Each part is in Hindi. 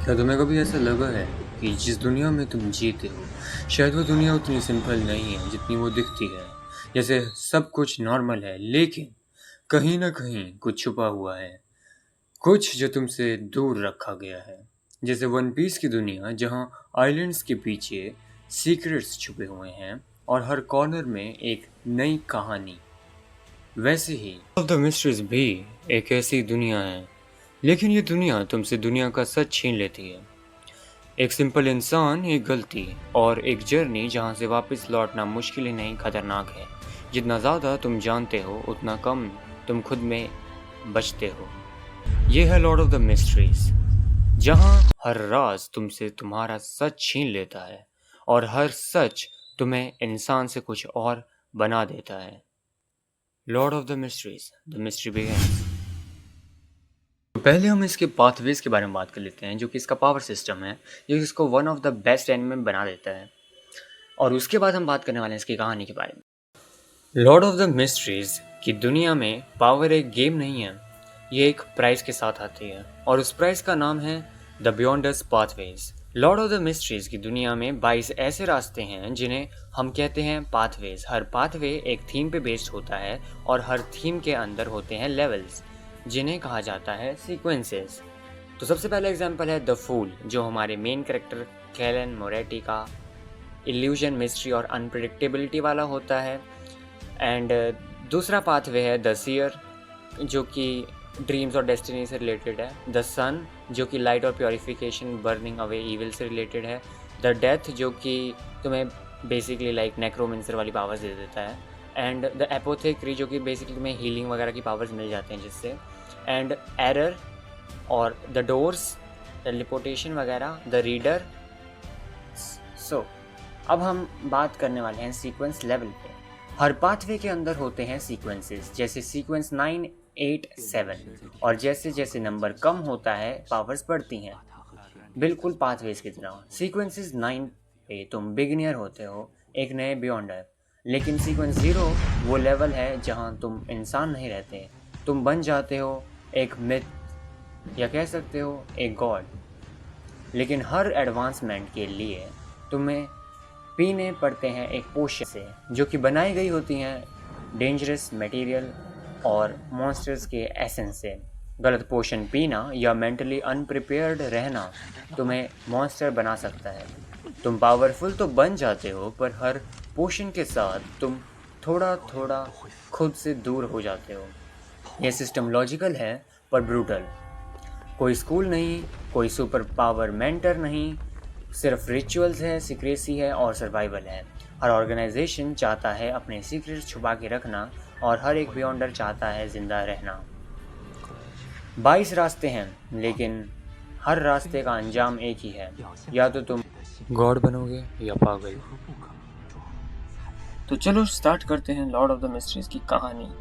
क्या तुम्हें कभी ऐसा लगा है कि जिस दुनिया में तुम जीते हो, शायद वो दुनिया उतनी सिंपल नहीं है जितनी वो दिखती है। जैसे सब कुछ नॉर्मल है, लेकिन कहीं ना कहीं कुछ छुपा हुआ है, कुछ जो तुमसे दूर रखा गया है। जैसे वन पीस की दुनिया, जहाँ आइलैंड्स के पीछे सीक्रेट्स छुपे हुए हैं और हर कॉर्नर में एक नई कहानी। वैसे ही ऑफ द मिस्ट्रीज भी एक ऐसी दुनिया है, लेकिन ये दुनिया तुमसे दुनिया का सच छीन लेती है। एक सिंपल इंसान, एक गलती और एक जर्नी जहाँ से वापस लौटना मुश्किल ही नहीं खतरनाक है। जितना ज़्यादा तुम जानते हो उतना कम तुम खुद में बचते हो। ये है लॉर्ड ऑफ द मिस्ट्रीज, जहाँ हर राज तुमसे तुम्हारा सच छीन लेता है और हर सच तुम्हें इंसान से कुछ और बना देता है। Lord of the mysteries, the mystery begins. तो पहले हम इसके पाथवेज के बारे में बात कर लेते हैं, जो कि इसका पावर सिस्टम है, जो इसको one of the best anime बना देता है। और उसके बाद हम बात करने वाले हैं इसकी कहानी के बारे में। लॉर्ड ऑफ द मिस्ट्रीज की दुनिया में पावर एक गेम नहीं है, ये एक प्राइस के साथ आती है और उस प्राइस का नाम है the Beyonders pathways. Lord of the mysteries की दुनिया में 22 ऐसे रास्ते हैं जिन्हें हम कहते हैं पाथवेज। हर पाथवे एक थीम पे बेस्ड होता है और हर थीम के अंदर होते हैं लेवल्स, जिन्हें कहा जाता है सीक्वेंसेस। तो सबसे पहला एग्जांपल है द फूल, जो हमारे मेन कैरेक्टर कैलन मोरेटी का इल्यूजन, मिस्ट्री और अनप्रिडिक्टेबिलिटी वाला होता है। एंड दूसरा पाथवे है द सीयर, जो कि ड्रीम्स और डेस्टिनी से रिलेटेड है। द सन, जो कि लाइट और प्योरिफिकेशन, बर्निंग अवे इविल से रिलेटेड है। द डेथ, जो कि तुम्हें बेसिकली लाइक नेक्रोमेंसर वाली पावर्स दे देता है। एंड द एपोथेक्री, जो कि बेसिकली तुम्हें हीलिंग वगैरह की पावर्स मिल जाते हैं जिससे। एंड एरर और द डोर्स, टेलीपोर्टेशन वगैरह, द रीडर। सो अब हम बात करने वाले हैं सीक्वेंस लेवल पे। हर पाथवे के अंदर होते हैं सीक्वेंसेस, जैसे सीक्वेंस 9, 8, 7, और जैसे जैसे नंबर कम होता है पावर्स बढ़ती हैं, बिल्कुल पाथवेज की तरह। सीक्वेंसेस 9 पे तुम बिगिनियर होते हो, एक नए बियॉन्डर। लेकिन सीक्वेंस 0 वो लेवल है जहां तुम इंसान नहीं रहते, तुम बन जाते हो एक मिथ, या कह सकते हो एक गॉड। लेकिन हर एडवांसमेंट के लिए तुम्हें पीने पड़ते हैं एक पोशन से, जो कि बनाई गई होती हैं डेंजरस मटेरियल और मॉन्स्टर्स के एसेंस से। गलत पोशन पीना या मेंटली अनप्रिपेयर्ड रहना तुम्हें मॉन्स्टर बना सकता है। तुम पावरफुल तो बन जाते हो, पर हर पोशन के साथ तुम थोड़ा थोड़ा खुद से दूर हो जाते हो। यह सिस्टम लॉजिकल है पर ब्रूटल। कोई स्कूल नहीं, कोई सुपर पावर मेंटर नहीं, सिर्फ रिचुअल्स है, सीक्रेसी है और सर्वाइवल है। हर ऑर्गेनाइजेशन चाहता है अपने सीक्रेट्स छुपा के रखना और हर एक बियॉन्डर चाहता है जिंदा रहना। 22 रास्ते हैं, लेकिन हर रास्ते का अंजाम एक ही है, या तो तुम गॉड बनोगे या पागल। तो चलो स्टार्ट करते हैं लॉर्ड ऑफ द मिस्ट्रीज की कहानी।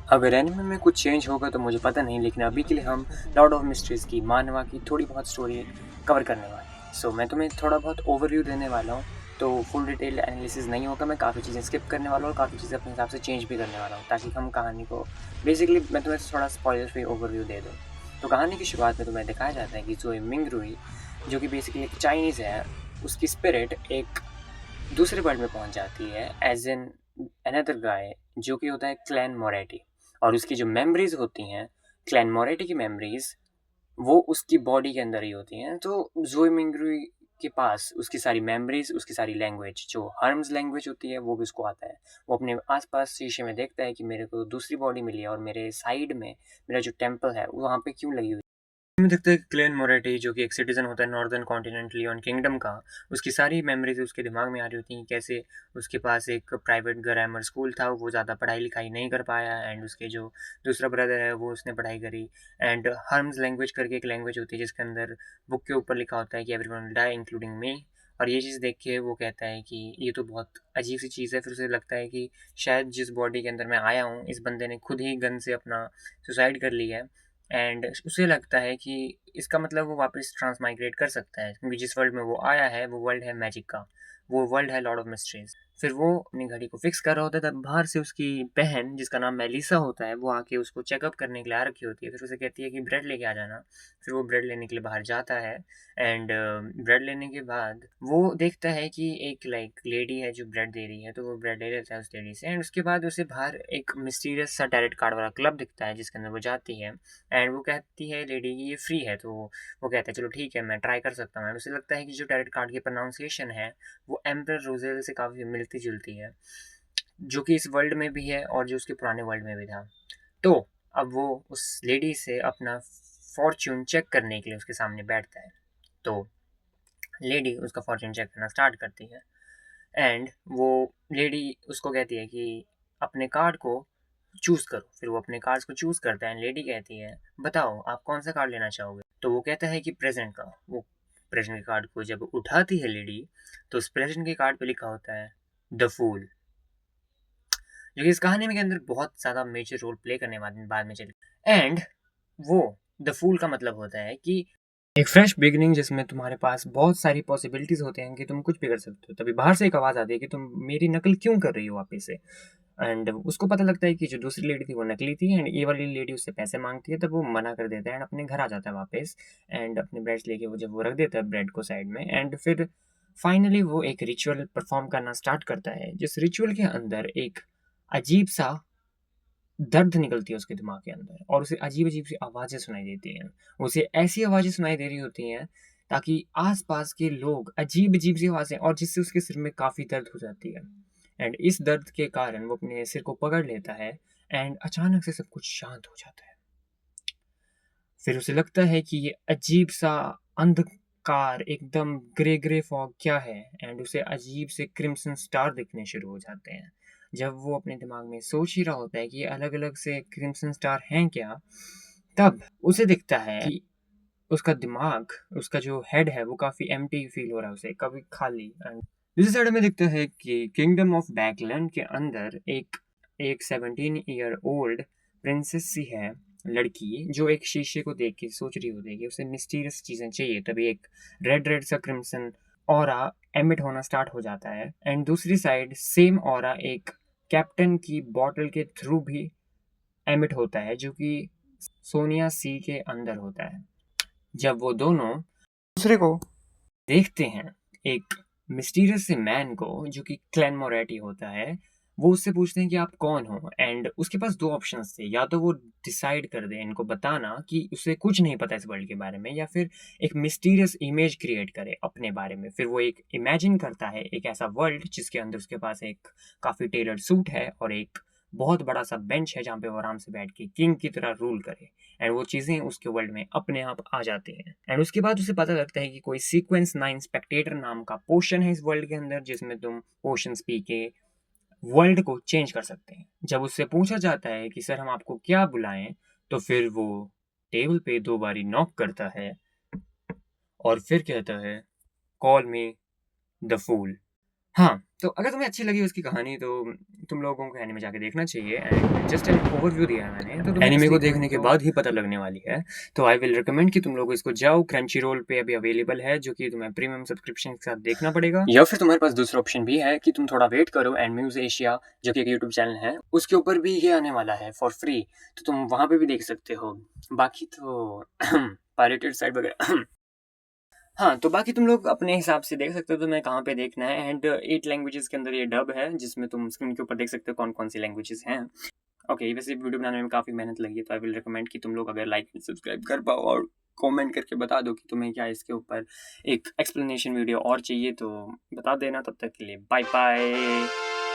अगर एनिमे में कुछ चेंज होगा तो मुझे पता नहीं, लेकिन अभी के लिए हम लॉर्ड ऑफ मिस्ट्रीज की मानवा की थोड़ी बहुत स्टोरी कवर करने वाले हैं। सो मैं तुम्हें थोड़ा बहुत ओवरव्यू देने वाला हूँ, तो फुल डिटेल एनालिसिस नहीं होगा। मैं काफ़ी चीज़ें स्किप करने वाला हूँ और काफ़ी चीज़ें अपने हिसाब से चेंज भी करने वाला हूँ, ताकि हम कहानी को बेसिकली मैं तुम्हें थोड़ा स्पॉइलर फ्री ओवरव्यू दे दूँ। तो कहानी की शुरुआत में तुम्हें दिखाया जाता है कि जोई मिंगरुई, जो कि बेसिकली एक चाइनीज़ है, उसकी स्पिरिट एक दूसरे वर्ल्ड में पहुंच जाती है एज एन अनदर गाय, जो कि होता है क्लैन मोरेटी। और उसकी जो मेमोरीज होती हैं, क्लैन मोरेटी की मेमोरीज, वो उसकी बॉडी के अंदर ही होती हैं। तो जोई मिंगरुई के पास उसकी सारी मेमोरीज, उसकी सारी लैंग्वेज, जो हर्म्स लैंग्वेज होती है, वो भी उसको आता है। वो अपने आसपास शीशे में देखता है कि मेरे को दूसरी बॉडी मिली है और मेरे साइड में मेरा जो टेम्पल है वो वहाँ पे क्यों लगी हुई। में देखते हैं क्लेन मोरेटी, जो कि एक सिटीजन होता है नॉर्दर्न कॉन्टिनेंट लियोन किंगडम का। उसकी सारी मेमोरीज उसके दिमाग में आ रही होती हैं, कैसे उसके पास एक प्राइवेट ग्रामर स्कूल था, वो ज़्यादा पढ़ाई लिखाई नहीं कर पाया, एंड उसके जो दूसरा ब्रदर है वो उसने पढ़ाई करी। एंड हर्म्स लैंग्वेज करके एक लैंग्वेज होती है जिसके अंदर बुक के ऊपर लिखा होता है कि everyone will die including me. और ये चीज़ देख के वो कहता है कि ये तो बहुत अजीब सी चीज़ है। फिर उसे लगता है कि शायद जिस बॉडी के अंदर मैं आया हूँ, इस बंदे ने खुद ही गन से अपना सुसाइड कर लिया है। एंड उसे लगता है कि इसका मतलब वो वापस ट्रांसमाइग्रेट कर सकता है, क्योंकि जिस वर्ल्ड में वो आया है वो वर्ल्ड है मैजिक का, वो वर्ल्ड है लॉर्ड ऑफ मिस्ट्रीज। फिर वो अपनी घड़ी को फिक्स कर रहा होता है, तब बाहर से उसकी बहन जिसका नाम मेलिसा होता है वो आके उसको चेकअप करने के लिए आ रखी होती है। फिर उसे कहती है कि ब्रेड लेके आ जाना। फिर वो ब्रेड लेने के लिए बाहर जाता है एंड ब्रेड लेने के बाद वो देखता है कि एक लेडी है जो ब्रेड दे रही है, तो वो ब्रेड ले लेता है उस लेडी से। एंड उसके बाद उसे बाहर एक मिस्टीरियस सा टैरेट कार्ड वाला क्लब दिखता है जिसके अंदर वो जाती है एंड वो कहती है लेडी कि ये फ्री है, तो वो कहता है चलो ठीक है मैं ट्राई कर सकता हूँ। एंड उसे लगता है कि जो टैरेट कार्ड की प्रोनाउंसिएशन है वो एम्पर रोजेल से काफ़ी मिलती जुलती है, जो कि इस वर्ल्ड में भी है और जो उसके पुराने वर्ल्ड में भी था। तो अब वो उस लेडी से अपना फॉर्च्यून चेक करने के लिए उसके सामने बैठता है। तो लेडी उसका फॉर्च्यून चेक करना स्टार्ट करती है एंड वो लेडी उसको कहती है कि अपने कार्ड को चूज़ करो। फिर वो अपने कार्ड्स को चूज़ करता है एंड लेडी कहती है बताओ आप कौन सा कार्ड लेना चाहोगे। तो वो कहता है कि प्रेजेंट का। वो प्रेजेंट के कार्ड को जब उठाती है लेडी तो उस प्रेजेंट के कार्ड पे लिखा होता है द फूल, जो कि इस कहानी में के अंदर बहुत ज़्यादा मेजर रोल प्ले करने बाद में चली। एंड वो द फूल का मतलब होता है कि एक फ्रेश बिगिनिंग जिसमें तुम्हारे पास बहुत सारी पॉसिबिलिटीज होते हैं कि तुम कुछ भी कर सकते हो। तभी बाहर से एक आवाज़ आती है कि तुम मेरी नकल क्यों कर रही हो वापस से। एंड उसको पता लगता है कि जो दूसरी लेडी थी वो नकली थी एंड ये वाली लेडी उससे पैसे मांगती है, तब वो मना कर देता है एंड अपने घर आ जाता है वापस। एंड अपने ब्रेड्स लेके वो जब वो रख देता है ब्रेड को साइड में एंड फिर फाइनली वो एक रिचुअल परफॉर्म करना स्टार्ट करता है, जिस रिचुअल के अंदर एक अजीब सा दर्द निकलती है उसके दिमाग के अंदर और उसे अजीब-अजीब सी आवाज़ें सुनाई देती हैं। उसे ऐसी आवाज़ें सुनाई दे रही होती हैं ताकि आस-पास के लोग अजीब-अजीब सी आवाज़ें, और जिससे उसके सिर में काफ़ी दर्द हो जाती है। एंड इस दर्द के कारण वो अपने सिर को पकड़ लेता है एंड अचानक से सब कुछ शांत हो जाता है। फिर उसे लगता है कि ये अजीब-सा अंधकार एकदम ग्रे-ग्रे फॉग क्या है एंड उसे अजीब से क्रिम्सन स्टार दिखने शुरू हो जाते हैं। जब वो अपने दिमाग में सोच ही रहा होता है कि ये अलग-अलग से क्रिम्सन स्टार हैं क्या, तब उसे दिखता है कि उसका दिमाग, उसका जो हेड है वो काफ़ी एम्प्टी फ़ील हो रहा है उसे, काफ़ी खाली। एंड दूसरी साइड हमें दिखता है कि किंगडम ऑफ बैकलैंड के अंदर एक 17 ईयर ओल्ड प्रिंसेस सी है, लड़की, जो एक शीशे को देख के सोच रही होती है कि उसे मिस्टीरियस चीज़ें चाहिए। तभी एक रेड रेड सा क्रिम्सन ऑरा एमिट होना स्टार्ट हो जाता है एंड दूसरी साइड सेम ऑरा एक कैप्टन की बॉटल के थ्रू भी एमिट होता है, जो कि सोनिया सी के अंदर होता है। जब वो दोनों दूसरे को देखते हैं, एक मिस्टीरियस से मैन को जो कि क्लैन मोरेटी होता है, वो उससे पूछते हैं कि आप कौन हो। एंड उसके पास दो ऑप्शंस थे, या तो वो डिसाइड कर दे इनको बताना कि उसे कुछ नहीं पता इस वर्ल्ड के बारे में, या फिर एक मिस्टीरियस इमेज क्रिएट करे अपने बारे में। फिर वो एक इमेजिन करता है एक ऐसा वर्ल्ड जिसके अंदर उसके पास एक काफ़ी टेलर्ड सूट है और एक बहुत बड़ा सा बेंच है जहाँ पे वो आराम से बैठ के किंग की तरह रूल करे। एंड वो चीज़ें उसके वर्ल्ड में अपने आप आ जाती हैं। एंड उसके बाद उसे पता लगता है कि कोई सीक्वेंस 9 स्पेक्टेटर नाम का पोशन है इस वर्ल्ड के अंदर, जिसमें तुम पोशंस पी के वर्ल्ड को चेंज कर सकते हैं। जब उससे पूछा जाता है कि सर हम आपको क्या बुलाएं, तो फिर वो टेबल पे 2 बारी नॉक करता है और फिर कहता है कॉल मी द फूल। हाँ, तो अगर तुम्हें अच्छी लगी उसकी कहानी तो तुम लोगों को एनीमे जाके देखना चाहिए। एंड जस्ट एन ओवरव्यू दिया है मैंने, तो एनीमे को देखने के बाद ही पता लगने वाली है। तो आई विल रिकमेंड कि तुम लोग इसको जाओ। क्रंची रोल पे अभी अवेलेबल है, जो कि तुम्हें प्रीमियम सब्सक्रिप्शन के साथ देखना पड़ेगा, या फिर तुम्हारे पास दूसरा ऑप्शन भी है कि तुम थोड़ा वेट करो एंड म्यूज एशिया जो कि एक यूट्यूब चैनल है उसके ऊपर भी ये आने वाला है फॉर फ्री, तो तुम वहाँ पे भी देख सकते हो। बाकी तो पायरेटेड साइट वगैरह हाँ, तो बाकी तुम लोग अपने हिसाब से देख सकते हो तुम्हें कहाँ पे देखना है। एंड 8 लैंग्वेजेस के अंदर ये डब है, जिसमें तुम स्क्रीन के ऊपर देख सकते हो कौन-कौन सी लैंग्वेजेस हैं। ओके, वैसे वीडियो बनाने में काफ़ी मेहनत लगी है, तो आई विल रिकमेंड कि तुम लोग अगर लाइक सब्सक्राइब कर पाओ और कमेंट करके बता दो कि तुम्हें क्या इसके ऊपर एक एक्सप्लेनेशन वीडियो और चाहिए, तो बता देना। तब तक के लिए बाय बाय।